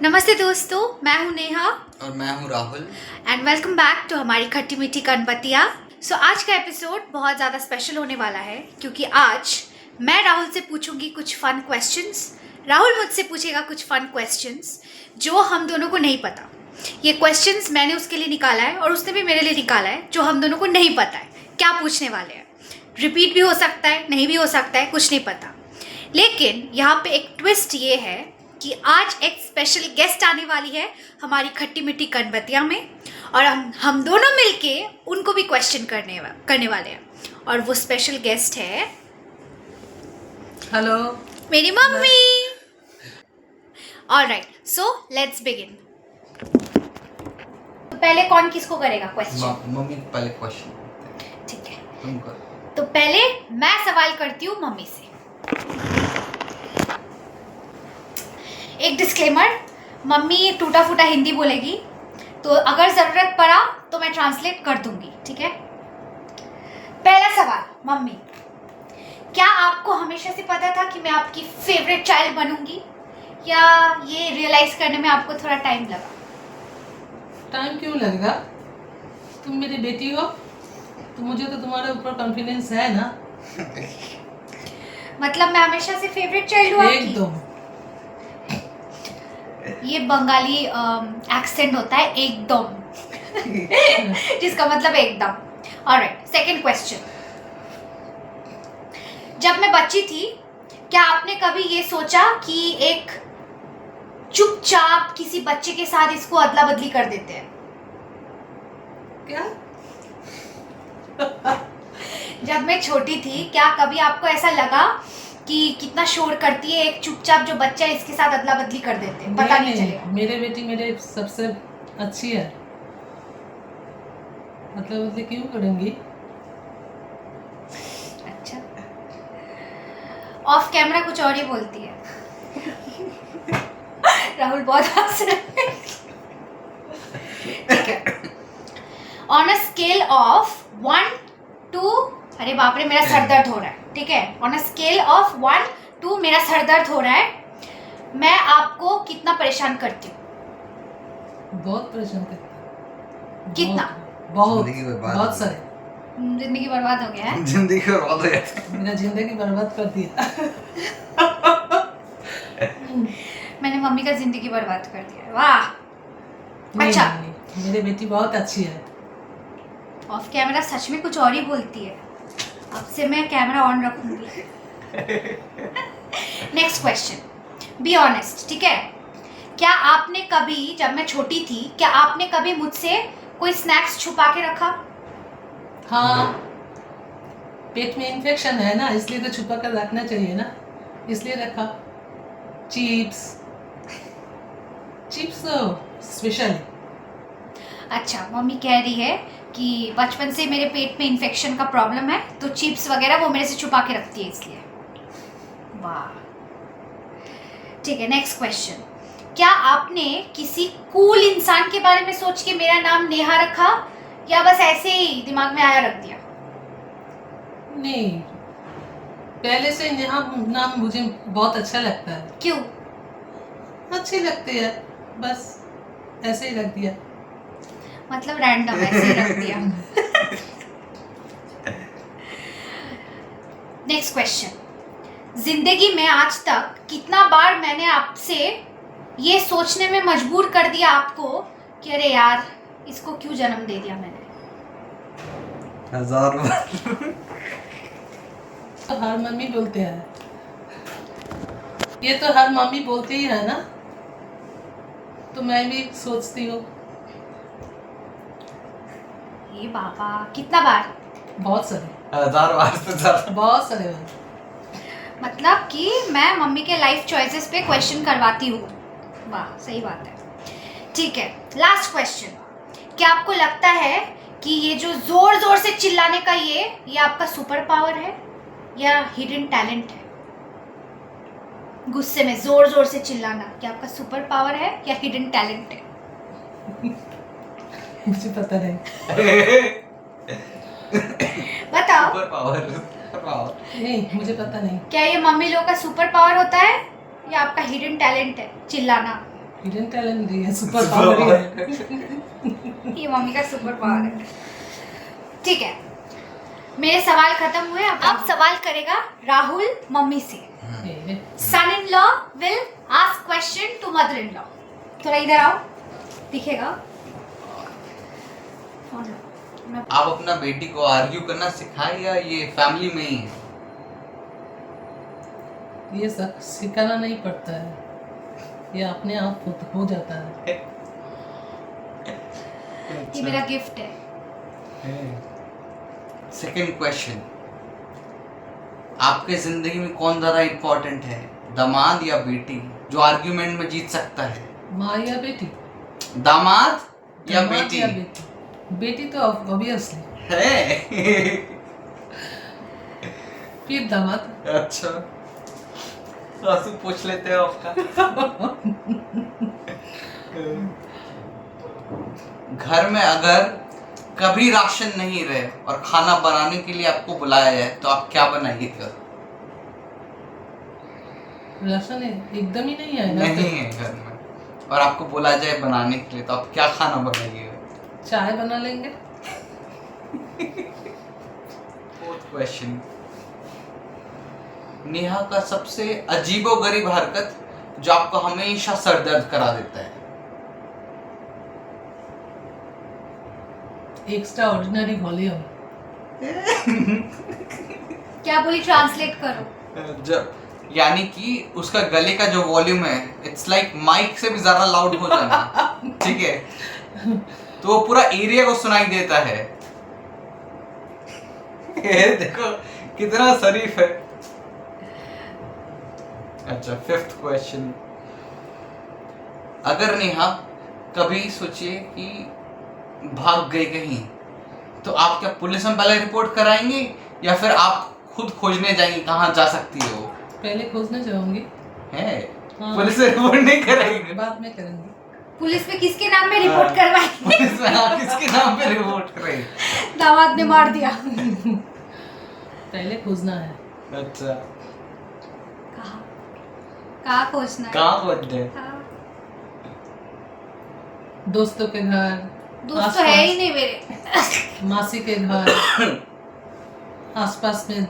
नमस्ते दोस्तों, मैं हूं नेहा और मैं हूं Rahul and welcome back to हमारी खट्टी मीठी कनपतिया। आज का एपिसोड बहुत ज़्यादा स्पेशल होने वाला है क्योंकि आज मैं राहुल से पूछूंगी कुछ फन क्वेश्चंस, राहुल मुझसे पूछेगा कुछ फन क्वेश्चंस जो हम दोनों को नहीं पता। ये क्वेश्चंस मैंने उसके लिए निकाला है और उसने भी मेरे लिए निकाला है जो हम दोनों को नहीं पता है क्या पूछने वाले हैं। रिपीट भी हो सकता है, नहीं भी हो सकता है, कुछ नहीं पता। लेकिन यहाँ पे एक ट्विस्ट ये है कि आज एक स्पेशल गेस्ट आने वाली है हमारी खट्टी मीठी कनपतिया में और हम दोनों मिलके उनको भी क्वेश्चन करने वाले हैं। और वो स्पेशल गेस्ट है हेलो मेरी mummy. Alright, so let's begin. तो पहले कौन किसको करेगा क्वेश्चन? मम्मी को पहले क्वेश्चन। ठीक है, तुम कर। तो पहले मैं सवाल करती हूँ मम्मी से। एक डिस्क्लेमर, मम्मी टूटा फूटा हिंदी बोलेगी तो अगर ज़रूरत पड़ा तो मैं ट्रांसलेट कर दूंगी, ठीक है? पहला सवाल मम्मी, क्या आपको हमेशा से पता था कि मैं आपकी फेवरेट चाइल्ड बनूंगी या ये रियलाइज करने में आपको थोड़ा टाइम लगा? टाइम क्यों लगेगा? तुम मेरी बेटी हो तो मुझे तो तुम्हारे ऊपर कॉन्फिडेंस है ना। मतलब मैं हमेशा से फेवरेट चाइल्ड हूँ आपकी? एकदम। ये बंगाली एक्सेंट होता है एकदम जिसका मतलब एकदम। Alright, second question. जब मैं बच्ची थी क्या आपने कभी ये सोचा कि एक चुपचाप किसी बच्चे के साथ इसको अदला बदली कर देते हैं? क्या? जब मैं छोटी थी क्या कभी आपको ऐसा लगा कि कितना शोर करती है, एक चुपचाप जो बच्चा है इसके साथ अदला बदली कर देते हैं, पता नहीं चलेगा? मेरे बेटी मेरे सबसे अच्छी है, मतलब उसे क्यों करेंगी? अच्छा, ऑफ कैमरा कुछ और ही बोलती है राहुल बहुत हंस रहे हैं। ठीक है, on a scale of 1 to, अरे बाप रे मेरा सर दर्द हो रहा है, ठीक है? On a scale of 1 to मेरा सर दर्द हो रहा है, मैं आपको कितना परेशान करती हूँ? बहुत परेशान करती। कितना? बहुत जिंदगी बर्बाद बहुत हो सारे। जिंदगी बर्बाद हो गया है। जिंदगी बर्बाद हो जाती। मेरा जिंदगी बर्बाद कर दिया। मैंने मम्मी का जिंदगी बर्बाद कर दिया है, वाह। नहीं, अच्छा, नहीं, मेरी बेटी बहुत अच्छी है। ऑफ कैमरा सच में कुछ और ही बोलती है। अब से मैं कैमरा ऑन रखूंगी। नेक्स्ट क्वेश्चन, बी ऑनेस्ट, ठीक है? क्या आपने कभी, जब मैं छोटी थी, क्या आपने कभी मुझसे कोई स्नैक्स छुपा के रखा? हाँ, पेट में इन्फेक्शन है ना, इसलिए तो छुपा कर रखना चाहिए ना, इसलिए रखा। चिप्स तो स्पेशल। अच्छा, मम्मी कह रही है कि बचपन से मेरे पेट में इन्फेक्शन का प्रॉब्लम है तो चिप्स वगैरह वो मेरे से छुपा के रखती है इसलिए। वाह, ठीक है। नेक्स्ट क्वेश्चन, क्या आपने किसी कूल इंसान के बारे में सोच के मेरा नाम नेहा रखा या बस ऐसे ही दिमाग में आया रख दिया? नहीं, पहले से नेहा नाम मुझे बहुत अच्छा लगता है। क्यों? अच्छी लगती है, बस ऐसे ही रख दिया। मतलब रैंडम ऐसे ही रख दिया। नेक्स्ट क्वेश्चन, जिंदगी में आज तक कितना बार मैंने आपसे ये सोचने में मजबूर कर दिया आपको कि अरे यार इसको क्यों जन्म दे दिया मैंने? 1000 बार। तो हर मम्मी बोलते हैं, ये तो हर मम्मी बोलते ही है ना, तो मैं भी सोचती हूँ। ये बाबा, कितना बार? बहुत सारे, 1000 बार से ज्यादा। बहुत सारे बार। मतलब कि मैं मम्मी के लाइफ चॉइसेस पे क्वेश्चन करवाती हूँ। वाह, सही बात है। ठीक है, लास्ट क्वेश्चन, क्या आपको लगता है कि ये जो जोर जोर से चिल्लाने का ये आपका सुपर पावर है या हिडन टैलेंट है? गुस्से में जोर जोर से चिल्लाना क्या आपका सुपर पावर है या हिडन टैलेंट है? मुझे पता नहीं। बताओ। सुपर पावर नहीं, मुझे पता नहीं। क्या ये मम्मी लोग का सुपर पावर होता है या आपका हिडन टैलेंट है चिल्लाना? हिडन टैलेंट नहीं है, सुपर पावर ही है। ये मम्मी का सुपर पावर है। ठीक है, मेरे सवाल खत्म हुए। अब सवाल करेगा राहुल मम्मी से। Son in law will ask question to mother in law. थोड़ा इधर आओ, दिखेगा। आप अपना बेटी को आर्ग्यू करना सिखाए या ये फैमिली में ही है? ये सब सिखाना नहीं पड़ता है, ये अपने आप हो जाता है। ये मेरा गिफ्ट है। सेकंड क्वेश्चन, आपके जिंदगी में कौन ज्यादा इम्पोर्टेंट है, दामाद या बेटी, जो आर्ग्यूमेंट में जीत सकता है? माँ या बेटी? दामाद या दामाद बेटी? या बेटी? बेटी तो ऑब्वियसली है। फिर दामाद। अच्छा, आंसू पूछ लेते हो आपका। घर में अगर कभी राशन नहीं रहे और खाना बनाने के लिए आपको बुलाया जाए तो आप क्या बनाइएगा? राशन एकदम ही नहीं है ना? नहीं है घर में और आपको बुलाया जाए बनाने के लिए तो आप क्या खाना बनाइएगा? चाय बना लेंगे। फोर्थ क्वेश्चन, नेहा का सबसे अजीबोगरीब हरकत जो आपको हमेशा सर दर्द करा देता है? Extra ordinary volume. क्या बोली, ट्रांसलेट करो। जब यानी कि उसका गले का जो वॉल्यूम है, इट्स लाइक माइक से भी ज्यादा लाउड हो जाना। ठीक है, तो वो पूरा एरिया को सुनाई देता है। ये देखो कितना शरीफ है। अच्छा, फिफ्थ क्वेश्चन, अगर नेहा कभी सोचिए कि भाग गई कहीं तो आप क्या पुलिस में पहले रिपोर्ट कराएंगे या फिर आप खुद खोजने जाएंगे कहाँ जा सकती है वो? पहले खोजने जाऊंगी। है? हाँ। पुलिस में रिपोर्ट नहीं कराएंगे? बाद में करेंगे। पुलिस में किसके नाम में रिपोर्ट करवाई? पुलिस में हाँ, किसके नाम पे रिपोर्ट कराएंगे? दामाद ने मार दिया। पहले खोजना है। अच्छा, कहाँ खोजना है? कहाँ खोजते हैं? हाँ। दोस्तों के घर, दोस्त तो है ही नहीं मेरे। मासी के घर, आसपास में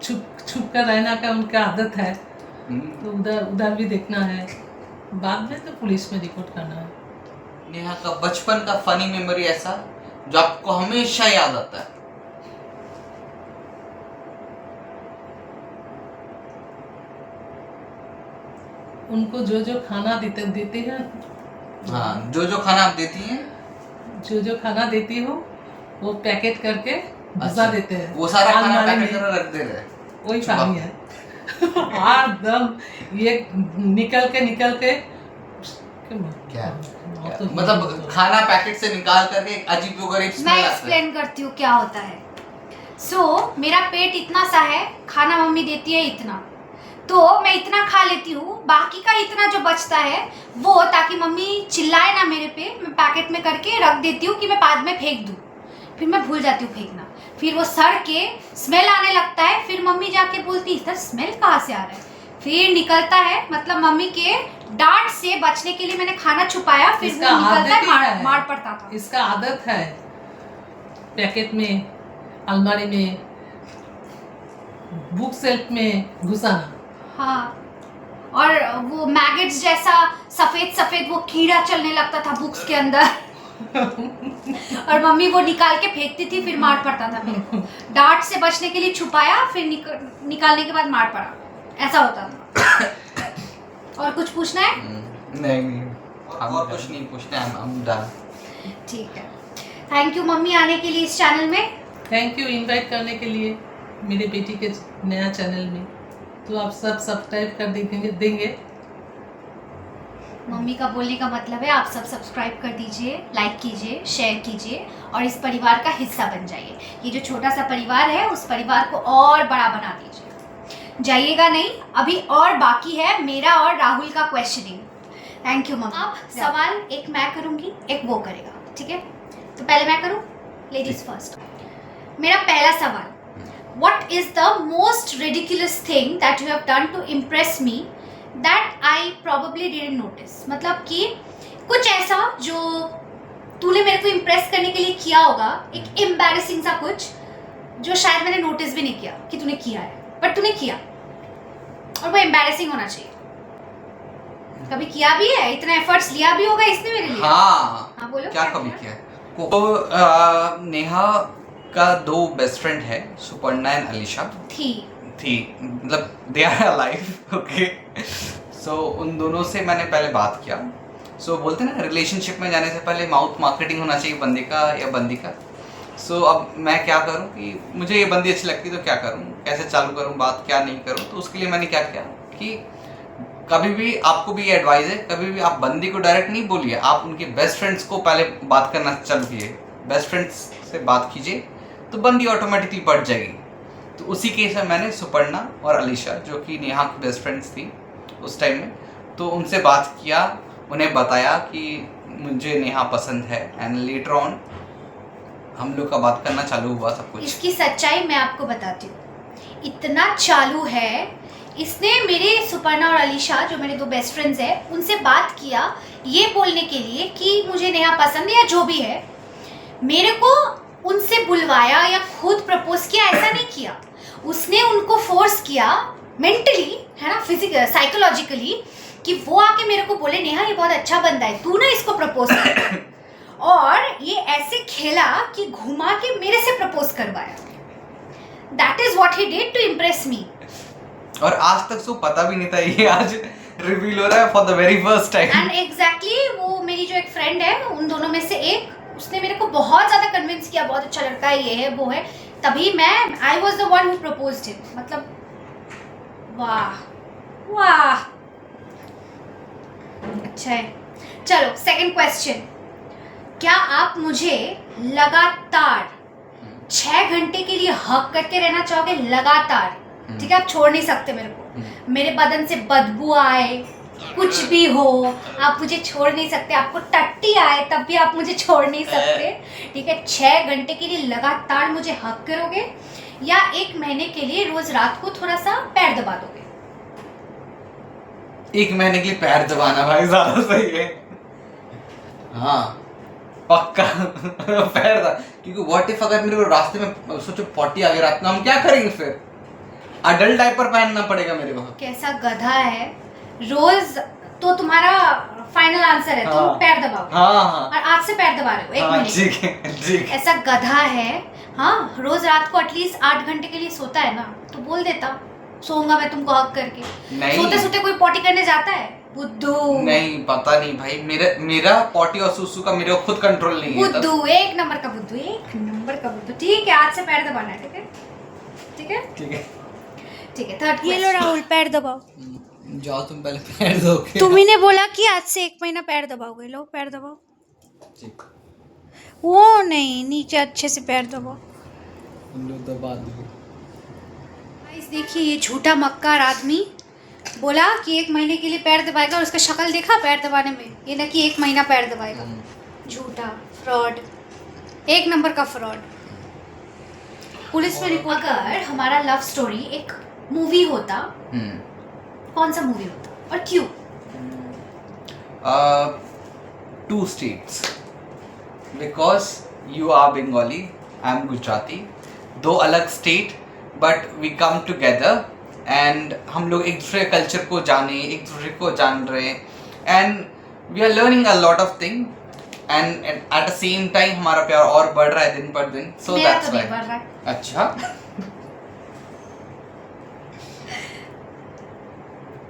छुप कर रहना का उनका आदत है, तो उधर भी देखना है। बाद में तो पुलिस में रिपोर्ट करना है। नेहा का बचपन का फनी मेमोरी ऐसा जो आपको हमेशा याद आता है? उनको जो जो खाना देती है, हाँ, जो खाना आप देती हैं, जो खाना देती हो वो पैकेट करके अच्छा, घुसा देते हैं। वो सारा खाना अलमारी पैकेट में। कर रख दे रहे हैं। वही कहानी है। एकदम ये निकल के क्या? तो मतलब खाना पैकेट से निकाल करके एक अजीबोगरीब मैं स्मेल आता है। एक्सप्लेन करती हूँ क्या होता है। मेरा पेट इतना सा है, खाना मम्मी देती है इतना, तो मैं इतना खा लेती हूँ, बाकी का इतना जो बचता है वो, ताकि मम्मी चिल्लाए ना मेरे पे, मैं पैकेट में करके रख देती हूँ कि मैं बाद में फेंक दूँ। फिर मैं भूल जाती हूँ फेंकना, फिर वो सड़ के स्मेल आने लगता है। फिर मम्मी जाके बोलती है इधर स्मेल कहाँ से आ रहा है, फिर निकलता है। मतलब मम्मी के डांट से बचने के लिए मैंने खाना छुपाया, फिर वो निकलता है, मार पड़ता था। इसका आदत है पैकेट में, अलमारी में, बुक सेल्फ में घुसाना। हाँ, और वो मैगेट्स जैसा सफेद सफेद वो कीड़ा चलने लगता था बुक्स के अंदर। और मम्मी वो निकाल के फेंकती थी, फिर मार पड़ता था मेरे को। डांट से बचने के लिए छुपाया, फिर निकालने के बाद मार पड़ा, ऐसा होता था। और कुछ पूछना है? नहीं, और कुछ नहीं पूछना है, हम डन। ठीक है, थैंक यू मम्मी आने के लिए इस चैनल में। थैंक यू इनवाइट करने के लिए मेरे बेटी के नया चैनल में। तो आप सब सब्सक्राइब कर देंगे। मम्मी का बोलने का मतलब है आप सब सब्सक्राइब कर दीजिए, लाइक कीजिए, शेयर कीजिए और इस परिवार का हिस्सा बन जाइए। ये जो छोटा सा परिवार है उस परिवार को और बड़ा बना दीजिए। जाइएगा नहीं, अभी और बाकी है मेरा और राहुल का क्वेश्चनिंग। Thank you mummy. अब सवाल एक मैं करूँगी, एक वो करेगा, ठीक है? तो पहले मैं करूँ, लेडीज फर्स्ट। मेरा पहला सवाल, What is the most ridiculous thing that you have done to impress me that I probably didn't notice, मतलब कि कुछ ऐसा जो तूने मेरे को इम्प्रेस करने के लिए किया होगा, एक एम्बैरेसिंग सा कुछ जो शायद मैंने नोटिस भी नहीं किया कि तूने किया है, बट तूने किया और वो एम्बैरेसिंग होना चाहिए। कभी किया भी है, इतना एफर्ट्स लिया भी होगा इसने मेरे लिए। हाँ बोलो क्या कभी किया है। तो नेहा का 2 बेस्ट फ्रेंड है, सुपर्णा एंड अलीशा थी, मतलब दे आर अलाइव। ओके, सो उन दोनों से मैंने पहले बात किया। सो बोलते हैं ना, रिलेशनशिप में जाने से पहले माउथ मार्केटिंग होना चाहिए बंदे का या बंदी का। सो अब मैं क्या करूं कि मुझे ये बंदी अच्छी लगती तो क्या करूं, कैसे चालू करूं बात, क्या नहीं करूं। तो उसके लिए मैंने क्या किया कि कभी भी आपको भी ये एडवाइस है, कभी भी आप बंदी को डायरेक्ट नहीं बोलिए, आप उनके बेस्ट फ्रेंड्स को पहले बात करना चालू कीजिए। बेस्ट फ्रेंड्स से बात कीजिए तो बंदी ऑटोमेटिकली बढ़ जाएगी। तो उसी केस में मैंने सुपर्णा और अलीशा, जो कि नेहा की बेस्ट फ्रेंड्स थी उस टाइम में, तो उनसे बात किया, उन्हें बताया कि मुझे नेहा पसंद है। एंड लेटर ऑन हम लोग का बात करना चालू हुआ सब कुछ। इसकी सच्चाई मैं आपको बताती हूँ, इतना चालू है, इसने मेरे सुपर्णा और अलीशा जो मेरे 2 बेस्ट फ्रेंड्स हैं उनसे बात किया ये बोलने के लिए कि मुझे नेहा पसंद है या जो भी है। मेरे को उनसे बुलवाया या खुद प्रपोज किया ऐसा नहीं किया, उसने उनको फोर्स किया मेंटली, है ना, फिजिकल साइकोलॉजिकली, कि वो आके मेरे को बोले नेहा ये बहुत अच्छा बंदा है, तू ना इसको प्रपोज कर। और ये ऐसे खेला कि घुमा के मेरे से प्रपोज करवाया। That is what he did to impress me. और आज तक तो पता भी नहीं था, ये आज रिवील हो रहा है for the very first time. And exactly वो मेरी जो एक फ्रेंड है उन दोनों में से एक, उसने मेरे को बहुत ज्यादा कन्विंस किया, बहुत अच्छा लड़का है, ये है वो है, तभी मैं I was the one who proposed him. मतलब वाह वाह, अच्छा है। चलो सेकंड क्वेश्चन, क्या आप मुझे लगातार 6 घंटे के लिए हक करके रहना चाहोगे? लगातार, ठीक है, आप छोड़ नहीं सकते मेरे को, मेरे बदन से बदबू आए, कुछ भी हो, आप मुझे छोड़ नहीं सकते, आपको टट्टी आए तब भी आप मुझे छोड़ नहीं सकते, ठीक है। 6 घंटे के लिए लगातार मुझे हक करोगे या 1 महीने के लिए रोज रात को थोड़ा सा पैर दबा दोगे? 1 महीने के लिए पैर दबाना भाई ज्यादा सही है। हाँ पक्का पैर था, क्योंकि व्हाट इफ अगर मेरे को रास्ते में सोचो पॉटी आ गया रात में, हम क्या करेंगे फिर? अडल्ट डायपर पहनना पड़ेगा मेरे को। कैसा गधा है, रोज तो तुम्हारा फाइनल आंसर है, तुम पैर दबाओ। हाँ। और आज से पैर दबा रहे हो 1 महीने। ठीक है ठीक है। ऐसा गधा है। हाँ, रोज रात को एटलीस्ट 8 घंटे के लिए सोता है ना, तो बोल देता सोऊंगा मैं तुमको हक करके। सोते सोते कोई पॉटी करने जाता है? बुद्धू नहीं, पता नहीं भाई, मेरा पॉटी और सुसु का मेरे को खुद कंट्रोल नहीं है। बुद्धू, 1 नंबर का बुद्धू, 1 नंबर का बुद्धू। ठीक है, आज से पैर दबाना है, ठीक है ठीक है ठीक है ठीक है। थर्ड, ये लो राहुल, पैर दबाओ। जाओ तुम पहले पैर दो। तुम्ही ने बोला कि आज से 1 महीना पैर दबाओगे, लो पैर दबाओ। ठीक, वो नहीं, नीचे अच्छे से पैर दबाओ। हम लोग दबा दो। गाइस देखिए, ये झूठा मक्कार आदमी बोला कि 1 महीने के लिए पैर दबाएगा, और उसका शक्ल देखा पैर दबाने में, ये ना कि 1 महीना पैर दबाएगा। झूठा, फ्रॉड, 1 नंबर का फ्रॉड। पुलिस में रिपोर्ट। अगर हमारा लव स्टोरी एक मूवी होता, कौन सा मूवी होता और क्यों? 2 states, because you are Bengali, I am Gujarati, 2 अलग state but we come together and हम लोग एक दूसरे कल्चर को जाने, एक दूसरे को जान रहे हैं and we are learning a lot of thing and at the same time हमारा प्यार और बढ़ रहा है दिन पर दिन। So that's why. अच्छा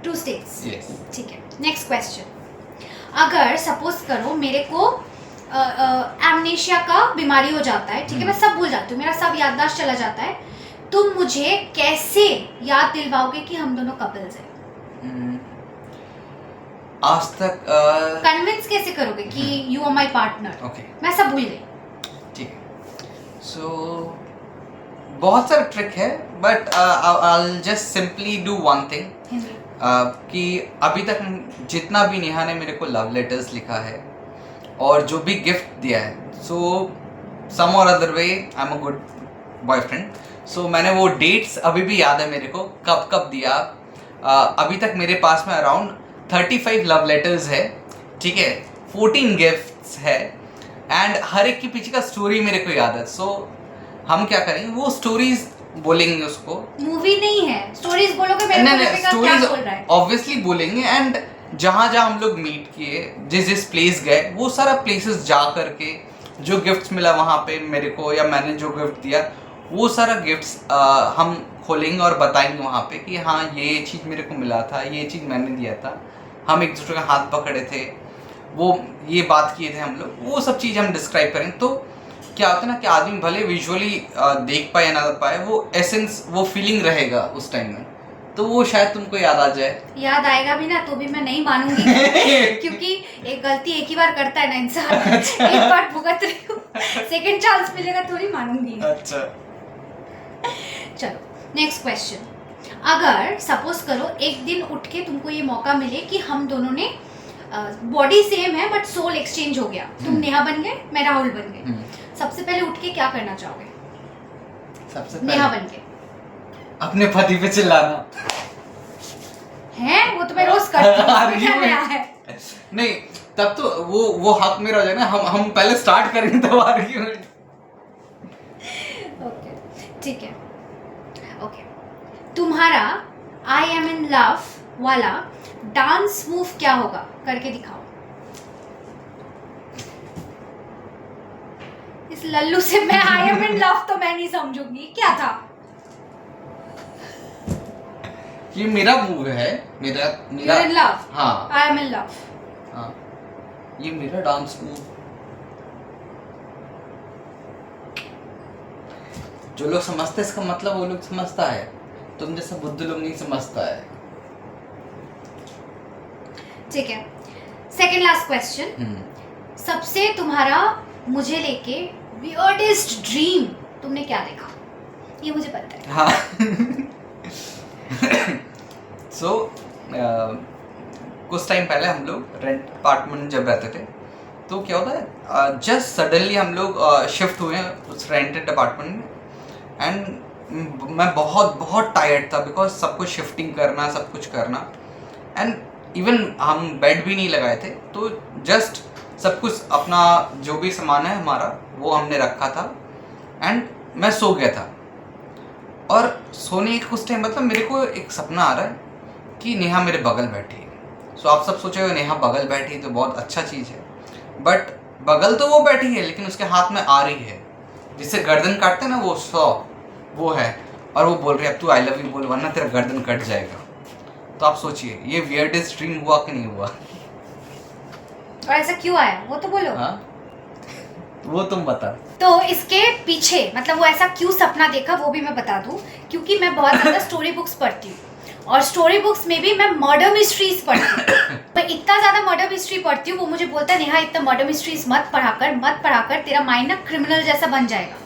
2 states, यस ठीक है। नेक्स्ट क्वेश्चन, अगर सपोज करो मेरे को एमनेशिया का बीमारी हो जाता है, ठीक है, मैं सब भूल जाती हूँ, मेरा सब याददाश्त चला जाता है, तुम मुझे कैसे याद दिलवाओगे कि हम दोनों कपल्स हैं? आज तक कन्विंस कैसे करोगे कि you are my partner? Okay, मैं सब भूल गई। ठीक है। सो बहुत सारे ट्रिक है but I will just simply do one thing कि अभी तक जितना भी नेहा ने मेरे को लव लेटर्स लिखा है और जो भी गिफ्ट दिया है, so some or other way I am a good boyfriend. So मैंने वो डेट्स अभी भी याद है मेरे को, कब कब दिया, अभी तक मेरे पास में अराउंड 35 लव लेटर्स है, ठीक है, 14 गिफ्ट्स है, एंड हर एक के पीछे का स्टोरी मेरे को याद है। सो हम क्या करेंगे, वो स्टोरीज बोलेंगे उसको। मूवी नहीं है, स्टोरीज बोलोगे, मेरे को लगेगा क्या बोल रहा है। ऑब्वियसली बोलेंगे, एंड जहाँ जहाँ हम लोग मीट किए, जिस जिस प्लेस गए, वो सारा प्लेसेस जा करके जो गिफ्ट्स मिला वहाँ पे मेरे को, या मैंने जो गिफ्ट दिया, वो सारा गिफ्ट्स हम खोलेंगे और बताएंगे वहाँ पे कि हाँ ये चीज़ मेरे को मिला था, ये चीज़ मैंने दिया था, हम एक दूसरे का हाथ पकड़े थे, वो ये बात किए थे हम लोग, वो सब चीज़ हम डिस्क्राइब करें। तो क्या होता है ना कि आदमी भले विजुअली देख पाए या ना पाए, वो एसेंस, वो फीलिंग रहेगा उस टाइम में, तो वो शायद तुमको याद आ जाए। याद आएगा भी ना तो भी मैं नहीं मानूंगी क्योंकि एक गलती एक ही बार करता है ना इंसान। एक बार भुगत रही हूँ, सेकंड चांस मिलेगा थोड़ी मानूंगी। अच्छा चलो नेक्स्ट क्वेश्चन। अगर सपोज करो एक दिन उठ के तुमको ये मौका मिले कि हम दोनों ने बॉडी सेम है बट सोल एक्सचेंज हो गया, तुम नेहा बन गए, मैं राहुल बन गए, सबसे पहले उठ के क्या करना चाहोगे? सबसे नेहा बन के अपने पति पे चिल्लाना है, वो तो मैं रोज करती हूँ, क्या नया है? नहीं, तब तो वो हक मेरा हो जाएगा ना, हम पहले स्टार्ट करेंगे तब आर्ग्यूमेंट। ओके ठीक है, ओके। तुम्हारा आई एम इन लव वाला डांस मूव क्या होगा, करके दिखाओ। इस लल्लू से मैं आई एम इन लव तो मैं नहीं समझूंगी, क्या था? ये मेरा मूव है, मेरा You're in love? हाँ, I am in love. हाँ, ये मेरा डांस मूव। जो लोग समझते हैं इसका मतलब वो लोग समझता है, तुम जैसा बुद्धू लोग नहीं समझता है। ठीक है, सेकंड लास्ट क्वेश्चन। सबसे तुम्हारा मुझे लेके weirdest ड्रीम तुमने क्या देखा? ये मुझे पता है। हाँ सो कुछ टाइम पहले हम लोग रेंट अपार्टमेंट जब रहते थे, तो क्या होता है, जस्ट सडनली हम लोग शिफ्ट हुए उस रेंटेड अपार्टमेंट में, एंड मैं बहुत बहुत टायर्ड था, बिकॉज सब कुछ शिफ्टिंग करना, सब कुछ करना, एंड इवन हम बेड भी नहीं लगाए थे, तो जस्ट सब कुछ अपना जो भी सामान है हमारा वो हमने रखा था, एंड मैं सो गया था। और सोने के कुछ टाइम मतलब मेरे को एक सपना आ रहा है कि नेहा मेरे बगल बैठी है। सो आप सब सोचेंगे नेहा बगल बैठी तो बहुत अच्छा चीज़ है, बट बगल तो वो बैठी है लेकिन उसके हाथ में आ रही है, जिससे गर्दन काटते हैं ना वो है, और वो बोल रही है अब तू आई लव यू बोल वरना तेरा गर्दन कट जाएगा। तो आप सोचिए ये वियर्डेस्ट ड्रीम हुआ कि नहीं हुआ? और ऐसा क्यों आया वो तो बोलो। हाँ वो तुम बता। तो इसके पीछे मतलब वो ऐसा क्यों सपना देखा वो भी मैं बता दूं, क्योंकि मैं बहुत ज़्यादा स्टोरी बुक्स पढ़ती हूँ, और स्टोरी बुक्स में भी मैं मर्डर मिस्ट्रीज पढ़ती हूँ। मैं इतना ज़्यादा मर्डर मिस्ट्री पढ़ती हूँ, वो मुझे बोलता है नेहा इतना मर्डर मिस्ट्रीज मत पढ़ाकर तेरा माइंड ना क्रिमिनल जैसा बन जाएगा।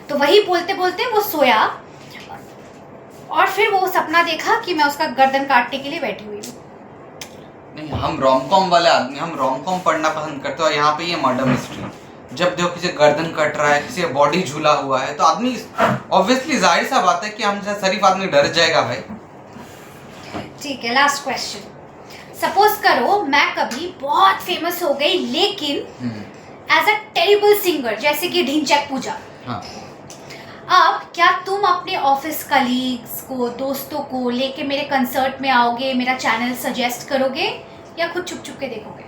तो वही बोलते बोलते वो सोया, और फिर वो सपना देखा कि मैं उसका गर्दन काटने के लिए बैठी हुई हूँ। नहीं, हम रोम-कॉम वाले आदमी, हम रोम-कॉम पढ़ना पसंद करते हैं, और यहाँ पे ये मर्डर मिस्ट्री, जब देखो किसी गर्दन कट रहा है, किसी का बॉडी झूला हुआ है, तो आदमी ऑब्वियसली जाहिर सा बात है कि हम जैसा शरीफ आदमी डर जाएगा भाई। ठीक है, लास्ट क्वेश्चन। सपोज करो मैं कभी बहुत फेमस हो गई लेकिन एज अ टेरिबल सिंगर, जैसे कि ढिंचैक पूजा, हाँ। अब क्या तुम अपने ऑफिस कलीग्स को, दोस्तों को लेके मेरे कंसर्ट में आओगे, मेरा चैनल सजेस्ट करोगे, या खुद छुप छुप के देखोगे?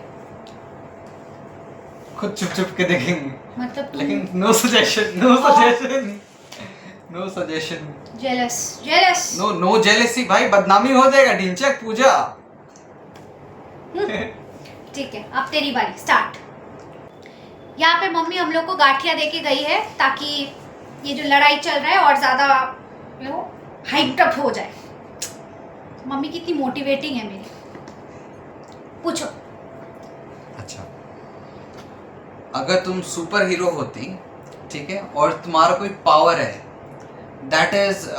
खुद छुप छुप के देखेंगे, मतलब लेकिन no suggestion, no suggestion, no suggestion, jealous no jealousy भाई, बदनामी हो जाएगा ढिंचैक पूजा। ठीक है, अब तेरी बारी, स्टार्ट। यहाँ पे मम्मी हम लोग को गाठिया देके गई है ताकि ये जो लड़ाई चल रहा है और ज़्यादा हाइप्ड अप हो जाए। मम्मी कितनी मोटिवेटिंग है मेरी। पूछो। अच्छा, अगर तुम सुपर हीरो होती, ठीक है, और तुम्हारा कोई पावर है दैट इज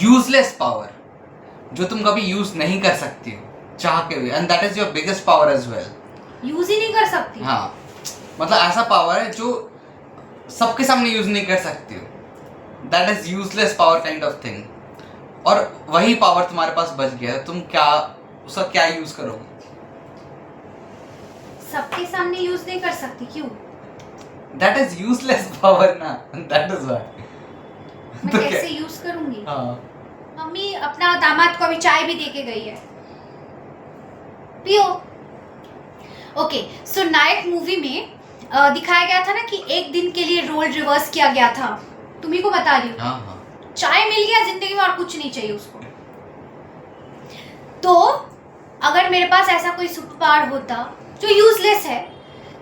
यूजलेस पावर, जो तुम कभी यूज नहीं कर सकती हो चाह के भी, and that is your biggest power as well. Use ही नहीं कर सकती? हाँ, मतलब ऐसा पावर है जो सबके सामने यूज नहीं कर सकती हो, that is useless power kind of thing. और वही पावर तुम्हारे पास बच गया, तुम क्या उसका क्या यूज करोगे? सबके सामने यूज नहीं कर सकती, क्यों? दैट इज यूजलेस पावर ना, दैट इज व्हाई। मैं कैसे यूज करूंगी? हाँ, मम्मी अपना दामाद को अभी चाय भी देके गई है, पियो। ओके, सो नायक मूवी में दिखाया गया था ना कि एक दिन के लिए रोल रिवर्स किया गया था। तुम्ही को बता रही हूँ। हाँ, हाँ। चाय मिल गया जिंदगी में, और कुछ नहीं चाहिए उसको। तो अगर मेरे पास ऐसा कोई सुपर पावर होता जो यूजलेस है,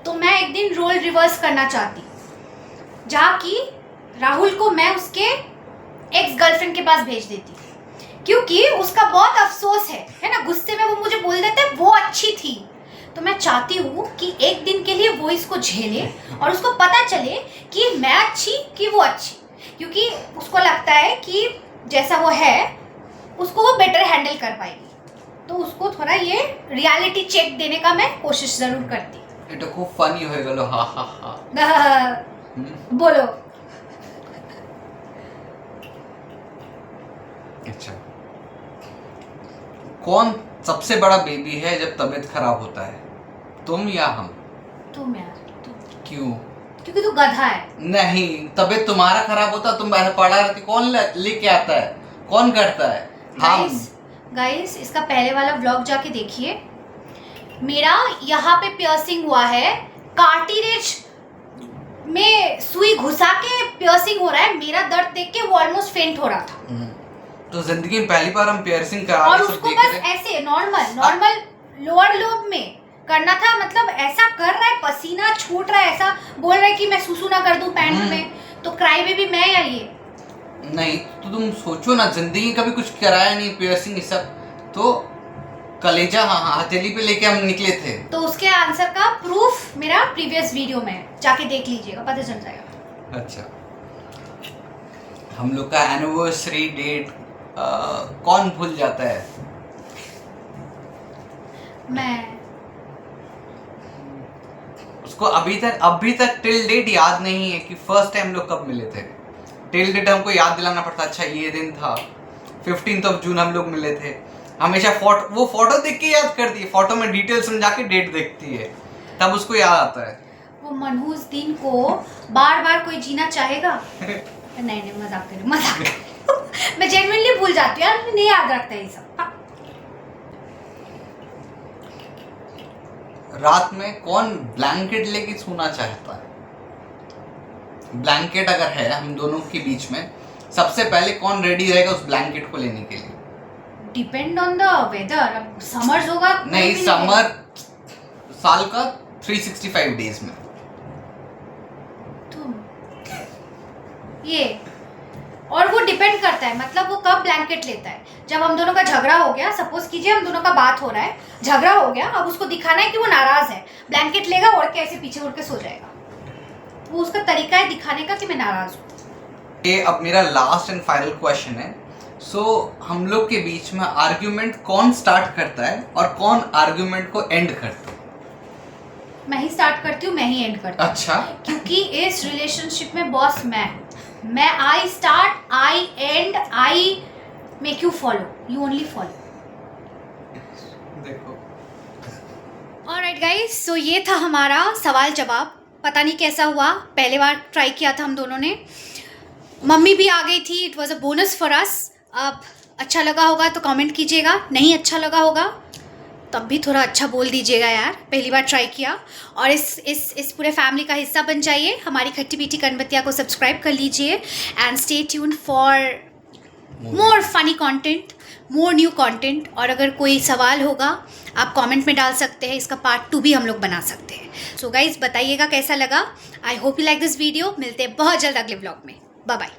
तो मैं एक दिन रोल रिवर्स करना चाहती, जहाँ की राहुल को मैं उसके एक्स गर्लफ्रेंड के पास भेज देती, क्योंकि उसका बहुत अफसोस है ना, गुस्से में वो मुझे बोल देता है वो अच्छी थी। तो मैं चाहती हूँ कि एक दिन के लिए वो इसको झेले और उसको पता चले कि मैं अच्छी कि वो अच्छी, क्योंकि उसको लगता है कि जैसा वो है उसको वो बेटर हैंडल कर पाएगी। तो उसको थोड़ा ये रियलिटी चेक देने का मैं कोशिश जरूर करती। এটা খুব ফানি হয়ে গেল, হা হা হা। बोलो। अच्छा, कौन सबसे बड़ा बेबी है जब तबीयत खराब होता है, तुम या हम? तुम यार, तुम। क्यों? क्योंकि तू गधा है। नहीं, तबीयत तुम्हारा खराब होता, तुम पड़ा रहती, कौन लेके आता है, कौन करता है? हम। गाइस इसका पहले वाला व्लॉग जाके देखिए। मेरा यहाँ पे पियर्सिंग हुआ है, कार्टिलेज में सुई घुसा के पियर्सिंग हो रहा है। मेरा दर्द देख के वो ऑलमोस्ट फेंट हो रहा था। तो जिंदगी में पहली बार हम पियर्सिंग करा और रहे, सब उसको देख बस रहे। ऐसे नॉर्मल लोअर लोब में करना था। मतलब ऐसा कर रहा है, पसीना छूट रहा है, ऐसा बोल रहा है कि मैं सुसु ना कर दूं पैंट में। तो क्राई बेबी मैं या ये? नहीं, तो तुम सोचो ना, जिंदगी कभी कुछ कराया नहीं, पियर्सिंग ये सब। तो कलेजा हथेली पे लेके हम निकले थे। तो उसके आंसर का प्रूफ मेरा प्रीवियस वीडियो में है, जाके देख लीजिएगा, पता चल जाएगा। अच्छा, हम लोग का एनिवर्सरी डेट कौन भूल जाता है? मैं। उसको अभी तक टिल डेट याद नहीं है कि फर्स्ट टाइम लोग कब मिले थे। टिल डेट हमको याद दिलाना पड़ता, अच्छा ये दिन था 15 जून हम लोग मिले थे। हमेशा वो फोटो देख के याद करती है, फोटो में डिटेल समझा के डेट देखती है, तब उसको याद आता है। वो मनहूस दिन को बार बार कोई जीना चाहेगा? नहीं मजाक कर रही हूँ। मैं जेन्युइनली भूल जाती हूँ यार, मुझे नहीं याद रखता ये सब। रात में कौन ब्लैंकेट लेके सोना चाहता है? ब्लैंकेट अगर है हम दोनों के बीच में, सबसे पहले कौन रेडी रहेगा उस ब्लैंकेट को लेने के लिए? Depend on the weather. अब समर्स होगा नहीं, समर साल का 365 डेज में। तुम ये, और वो डिपेंड करता है, मतलब वो कब ब्लैंकेट लेता है। जब हम दोनों का झगड़ा हो गया, सपोज कीजिए हम दोनों का बात हो रहा है, झगड़ा हो गया, अब उसको दिखाना है कि वो नाराज है, ब्लैंकेट लेगा, ओढ़ के ऐसे पीछे उड़ के सो जाएगा। वो उसका तरीका है दिखाने का कि मैं नाराज हूँ। ये अब मेरा लास्ट एंड फाइनल क्वेश्चन है। हम लोग के बीच में आर्ग्यूमेंट कौन स्टार्ट करता है और कौन आर्ग्यूमेंट को एंड करता है? मैं ही स्टार्ट करती हूँ, मैं ही एंड करती हूँ। अच्छा, क्योंकि इस रिलेशनशिप में बॉस मैं I start, I and, I make you follow, you only follow. देखो। ऑलराइट गाइस, सो ये था हमारा सवाल जवाब। पता नहीं कैसा हुआ, पहले बार ट्राई किया था हम दोनों ने। मम्मी भी आ गई थी, it was a bonus for us. अब अच्छा लगा होगा तो कमेंट कीजिएगा, नहीं अच्छा लगा होगा तब भी थोड़ा अच्छा बोल दीजिएगा यार, पहली बार ट्राई किया। और इस पूरे फैमिली का हिस्सा बन जाइए। हमारी खट्टी मीठी कनबतिया को सब्सक्राइब कर लीजिए and stay tune for more funny content, more new content. और अगर कोई सवाल होगा आप कमेंट में डाल सकते हैं, इसका पार्ट 2 भी हम लोग बना सकते हैं। सो गाइज बताइएगा कैसा लगा। I hope you like this video. मिलते हैं बहुत जल्द अगले व्लॉग में। Bye bye.